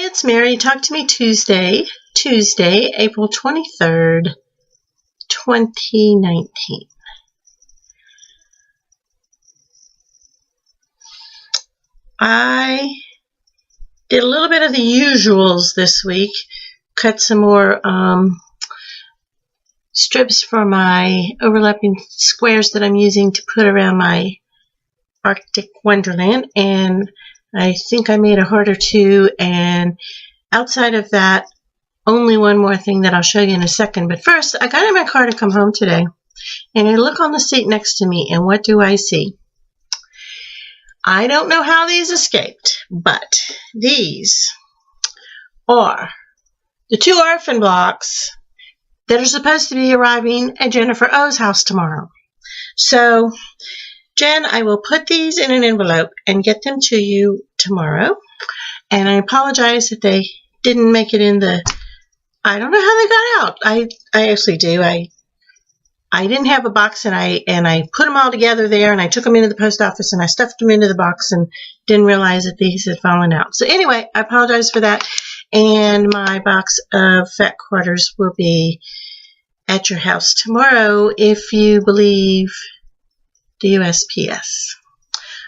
it's Mary. Talk to me Tuesday, April 23rd, 2019. I did a little bit of the usuals this week. Cut some more strips for my overlapping squares that I'm using to put around my Arctic Wonderland, and I think I made a heart or two, and outside of that, only one more thing that I'll show you in a second. But first, I got in my car to come home today, and I look on the seat next to me, and what do I see? I don't know how these escaped, but these are the 2 orphan blocks that are supposed to be arriving at Jennifer O's house tomorrow. So, Jen, I will put these in an envelope and get them to you tomorrow. And I apologize that they didn't make it in the... I don't know how they got out. I actually do. I didn't have a box, and I put them all together there, and I took them into the post office, and I stuffed them into the box and didn't realize that these had fallen out. So anyway, I apologize for that. And my box of fat quarters will be at your house tomorrow if you believe the USPS.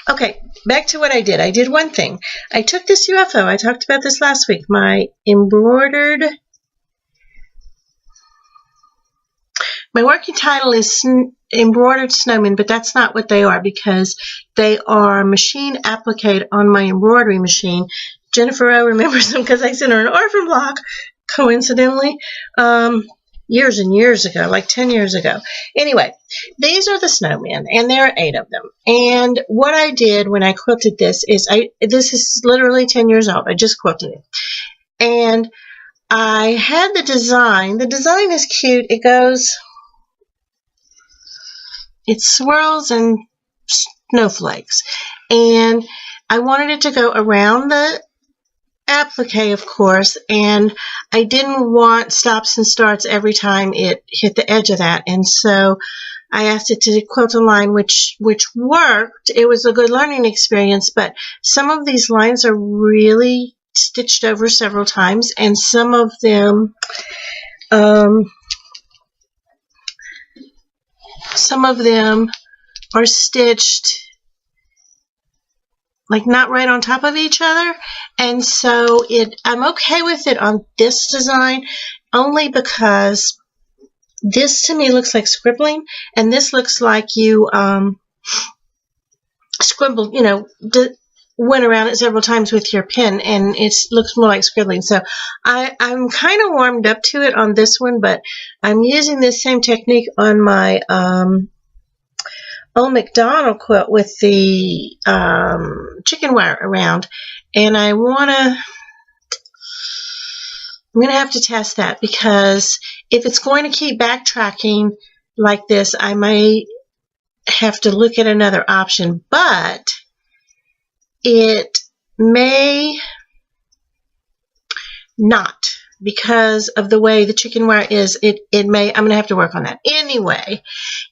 Okay, back to what I did. I did one thing. I took this UFO. I talked about this last week. My working title is embroidered snowmen, but that's not what they are, because they are machine appliqued on my embroidery machine. Jennifer O remembers them because I sent her an orphan block, coincidentally, years and years ago, like 10 years ago. Anyway, these are the snowmen, and there are 8 of them. And what I did when I quilted this is, this is literally 10 years old. I just quilted it. And I had the design. The design is cute. It swirls and snowflakes. And I wanted it to go around the applique, of course, and I didn't want stops and starts every time it hit the edge of that, and so I asked it to quilt a line, which worked. It was a good learning experience, but some of these lines are really stitched over several times, and some of them are stitched like not right on top of each other, and so I'm okay with it on this design only because this to me looks like scribbling, and this looks like you scribbled, went around it several times with your pen, and it looks more like scribbling. So I'm kind of warmed up to it on this one, but I'm using this same technique on my old McDonald quilt with the chicken wire around, and I'm gonna have to test that, because if it's going to keep backtracking like this, I might have to look at another option, but it may not, because of the way the chicken wire is. I'm going to have to work on that. Anyway,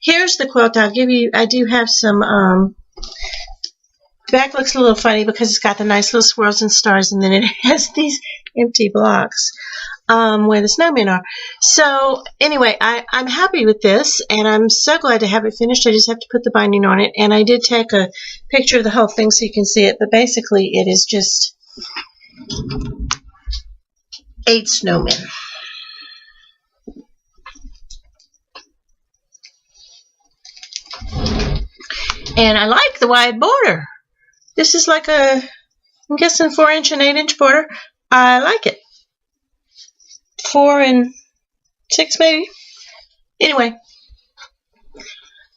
here's the quilt. I do have some, the back looks a little funny because it's got the nice little swirls and stars, and then it has these empty blocks where the snowmen are. So anyway, I'm happy with this, and I'm so glad to have it finished. I just have to put the binding on it, and I did take a picture of the whole thing so you can see it, but basically it is just 8 snowmen. And I like the wide border. This is like I'm guessing 4-inch and 8-inch border. I like it. 4 and 6 maybe. Anyway,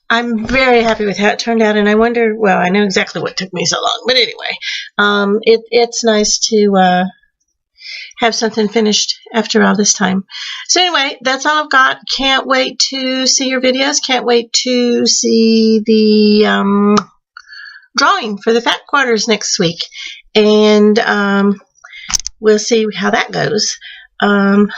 I'm very happy with how it turned out, and I wonder, well, I know exactly what took me so long, but anyway, it's nice to have something finished after all this time. So anyway, that's all I've got. Can't wait to see your videos. Can't wait to see the drawing for the fat quarters next week, and we'll see how that goes. Good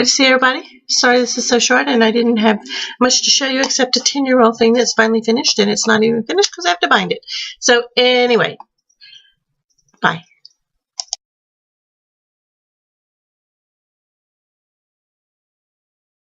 to see everybody. Sorry this is so short, and I didn't have much to show you except a 10-year-old thing that's finally finished, and it's not even finished because I have to bind it. So anyway, bye.